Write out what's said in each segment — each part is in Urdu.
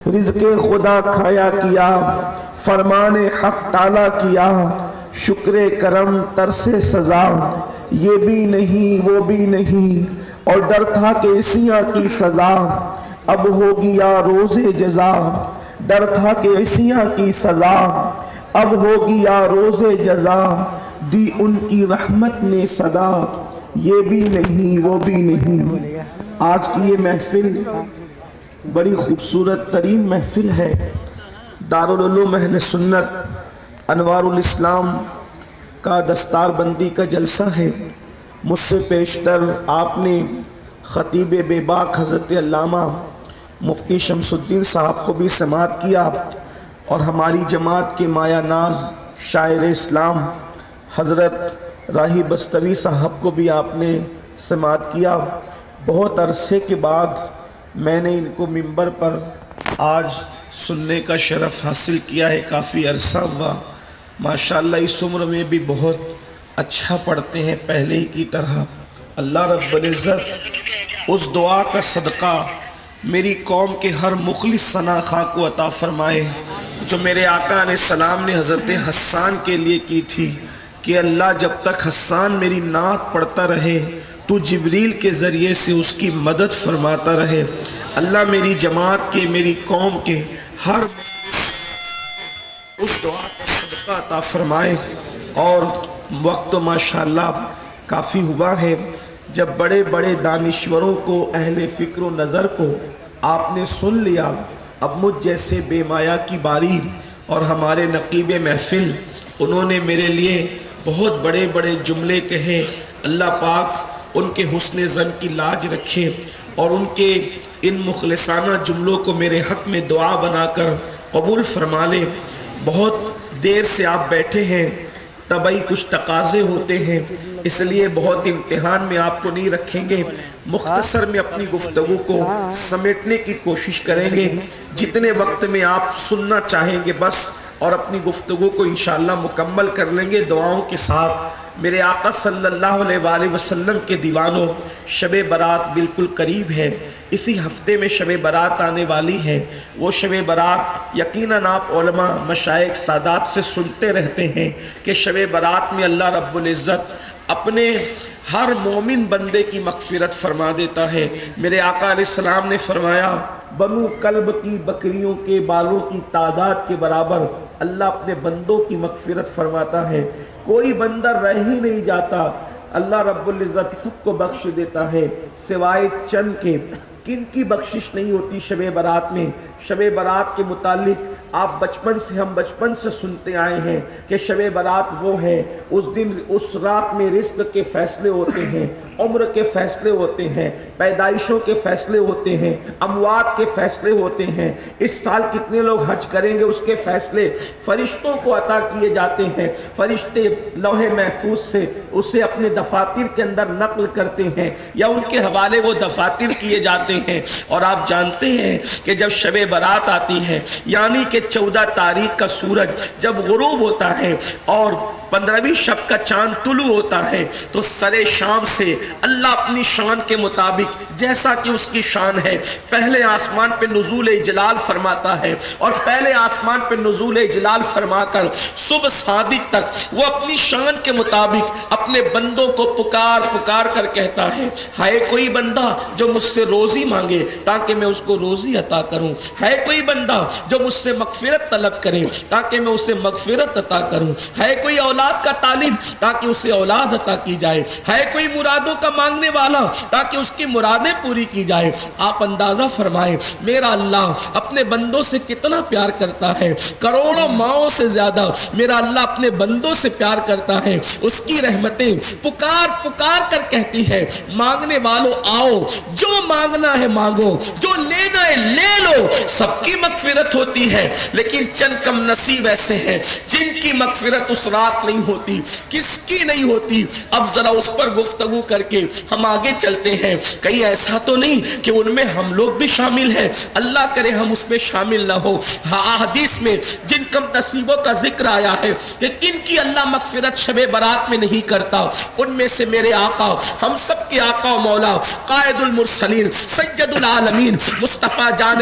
رزق خدا کھایا کیا، فرمان حق ٹالا کیا، شکر کرم ترس سزا، یہ بھی نہیں وہ بھی نہیں، اور ڈر تھا کہ عصیاں کی سزا اب ہوگی یا روز جزا، ڈر تھا کہ عصیاں کی سزا اب ہوگی یا روز جزا، دی ان کی رحمت نے صدا، یہ بھی نہیں وہ بھی نہیں۔ آج کی یہ محفل بڑی خوبصورت ترین محفل ہے، دارالعلوم اہل سنت انوار الاسلام کا دستار بندی کا جلسہ ہے۔ مجھ سے پیشتر آپ نے خطیب بے باک حضرت علامہ مفتی شمس الدین صاحب کو بھی سماعت کیا، اور ہماری جماعت کے مایہ ناز شاعر اسلام حضرت راہی بستوی صاحب کو بھی آپ نے سماعت کیا۔ بہت عرصے کے بعد میں نے ان کو منبر پر آج سننے کا شرف حاصل کیا ہے، کافی عرصہ ہوا۔ ماشاءاللہ اس عمر میں بھی بہت اچھا پڑھتے ہیں پہلے ہی کی طرح۔ اللہ رب العزت اس دعا کا صدقہ میری قوم کے ہر مخلص ثنا خواہ کو عطا فرمائے جو میرے آقا علیہ السلام نے حضرت حسان کے لیے کی تھی کہ اللہ جب تک حسان میری نعت پڑھتا رہے تو جبریل کے ذریعے سے اس کی مدد فرماتا رہے۔ اللہ میری جماعت کے، میری قوم کے ہر اس دعا کا صدقہ عطا فرمائے۔ اور وقت تو ماشاءاللہ کافی ہوا ہے جب بڑے بڑے دانشوروں کو، اہل فکر و نظر کو آپ نے سن لیا، اب مجھ جیسے بے مایا کی باری، اور ہمارے نقیب محفل انہوں نے میرے لیے بہت بڑے بڑے جملے کہے۔ اللہ پاک ان کے حسن ظن کی لاج رکھے اور ان کے ان مخلصانہ جملوں کو میرے حق میں دعا بنا کر قبول فرما لے۔ بہت دیر سے آپ بیٹھے ہیں، طبعی کچھ تقاضے ہوتے ہیں، اس لیے بہت امتحان میں آپ کو نہیں رکھیں گے، مختصر میں اپنی گفتگو کو سمیٹنے کی کوشش کریں گے۔ جتنے وقت میں آپ سننا چاہیں گے بس، اور اپنی گفتگو کو انشاءاللہ مکمل کر لیں گے دعاؤں کے ساتھ۔ میرے آقا صلی اللہ علیہ وآلہ وسلم کے دیوانوں، شب برات بالکل قریب ہے، اسی ہفتے میں شب برات آنے والی ہے۔ وہ شب برات یقیناً آپ علماء، مشائخ، سادات سے سنتے رہتے ہیں کہ شب برات میں اللہ رب العزت اپنے ہر مومن بندے کی مغفرت فرما دیتا ہے۔ میرے آقا علیہ السلام نے فرمایا، بنو کلب کی بکریوں کے بالوں کی تعداد کے برابر اللہ اپنے بندوں کی مغفرت فرماتا ہے۔ کوئی بندہ رہ ہی نہیں جاتا، اللہ رب العزت سب کو بخش دیتا ہے سوائے چند کے۔ کن کی بخشش نہیں ہوتی شب برات میں؟ شب برات کے متعلق آپ ہم بچپن سے سنتے آئے ہیں کہ شب برات وہ ہے، اس دن اس رات میں رزق کے فیصلے ہوتے ہیں، عمر کے فیصلے ہوتے ہیں، پیدائشوں کے فیصلے ہوتے ہیں، اموات کے فیصلے ہوتے ہیں، اس سال کتنے لوگ حج کریں گے اس کے فیصلے فرشتوں کو عطا کیے جاتے ہیں۔ فرشتے لوح محفوظ سے اسے اپنے دفاتر کے اندر نقل کرتے ہیں یا ان کے حوالے وہ دفاتر کیے جاتے ہیں۔ اور آپ جانتے ہیں کہ جب شب برات آتی ہے، یعنی کہ 14 تاریخ کا سورج جب غروب ہوتا ہے اور 15ویں شب کا چاند طلوع ہوتا ہے، تو سرے شام سے اللہ اپنی شان کے مطابق جیسا کہ اس کی شان ہے پہلے آسمان پہ نزول جلال فرماتا ہے، اور پہلے آسمان پہ نزول جلال فرما کر صبح صادق تک وہ اپنی شان کے مطابق اپنے بندوں کو پکار پکار کر کہتا ہے، ہے کوئی بندہ جو مجھ سے روزی مانگے تاکہ میں اس کو روزی عطا کروں، ہے کوئی بندہ جو مجھ سے مغفرت طلب کرے تاکہ میں اسے مغفرت عطا کروں، ہے کوئی اولاد کا طالب تاکہ اسے اولاد عطا کی جائے، ہے کوئی مرادوں کا مانگنے والا تاکہ اس کی مرادیں پوری کی جائے۔ آپ اندازہ فرمائیں میرا اللہ اپنے بندوں سے کتنا پیار کرتا ہے، کروڑوں ماؤں سے زیادہ میرا اللہ اپنے بندوں سے پیار کرتا ہے۔ اس کی رحمتیں پکار پکار کر کہتی ہے، مانگنے والوں آؤ، جو مانگنا ہے مانگو، جو لینا ہے لے لو۔ سب کی مغفرت ہوتی ہے لیکن چند کم نصیب ایسے ہیں جن کی مغفرت اس رات نہیں ہوتی۔ کس کی نہیں ہوتی؟ اب ذرا اس پر گفتگو کر کے ہم آگے چلتے ہیں۔ کہیں ایسا تو نہیں کہ ان میں ہم لوگ بھی شامل ہیں؟ اللہ کرے ہم اس میں شامل نہ ہو۔ حدیث میں جن کم نصیبوں کا ذکر آیا ہے کہ کن کی اللہ مغفرت شب برات میں نہیں کرتا، ان میں سے میرے آقا، ہم سب کے آقا و مولا، قائد المرسلین، سید العالمین، مصطفیٰ جان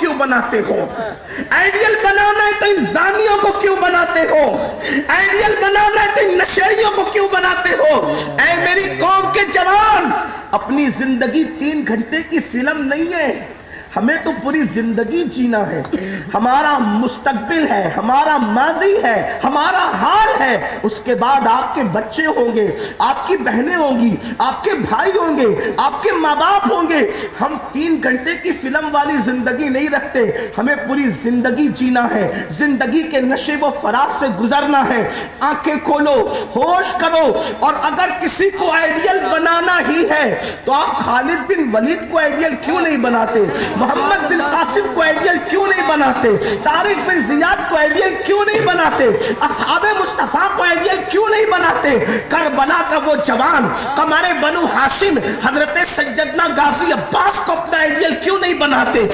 کیوں بناتے ہو؟ آئیڈیل بنانا ہے تو ان زانیوں کو کیوں بناتے ہو؟ آئیڈیل بنانا ہے تو ان نشیڑیوں کو کیوں بناتے ہو؟ اے میری قوم کے جوان، اپنی زندگی 3 گھنٹے کی فلم نہیں ہے، ہمیں تو پوری زندگی جینا ہے. ہمارا مستقبل ہے، ہمارا ماضی ہے، ہمارا حال ہے. اس کے بعد آپ کے بچے ہوں گے، آپ کی بہنیں ہوں گی، آپ کے بھائی ہوں گے، آپ کے ماں باپ ہوں گے. ہم 3 گھنٹے کی فلم والی زندگی نہیں رکھتے، ہمیں پوری زندگی جینا ہے. زندگی کے نشیب و فراز سے گزرنا ہے. آنکھیں کھولو، ہوش کرو. اور اگر کسی کو آئیڈیل بنانا ہی ہے تو آپ خالد بن ولید کو آئیڈیل کیوں نہیں بناتے؟ محمد بن قاسم کو آئیڈیل کیوں نہیں بناتے؟ طارق بن زیاد کو آئیڈیل کیوں نہیں بناتے؟ اصحاب مصطفیٰ کو آئیڈیل کیوں نہیں بناتے؟ کربلا کا وہ جوان قمر بنو ہاشم حضرت سیدنا غازی عباس کو اپنا آئیڈیل کیوں نہیں بناتے؟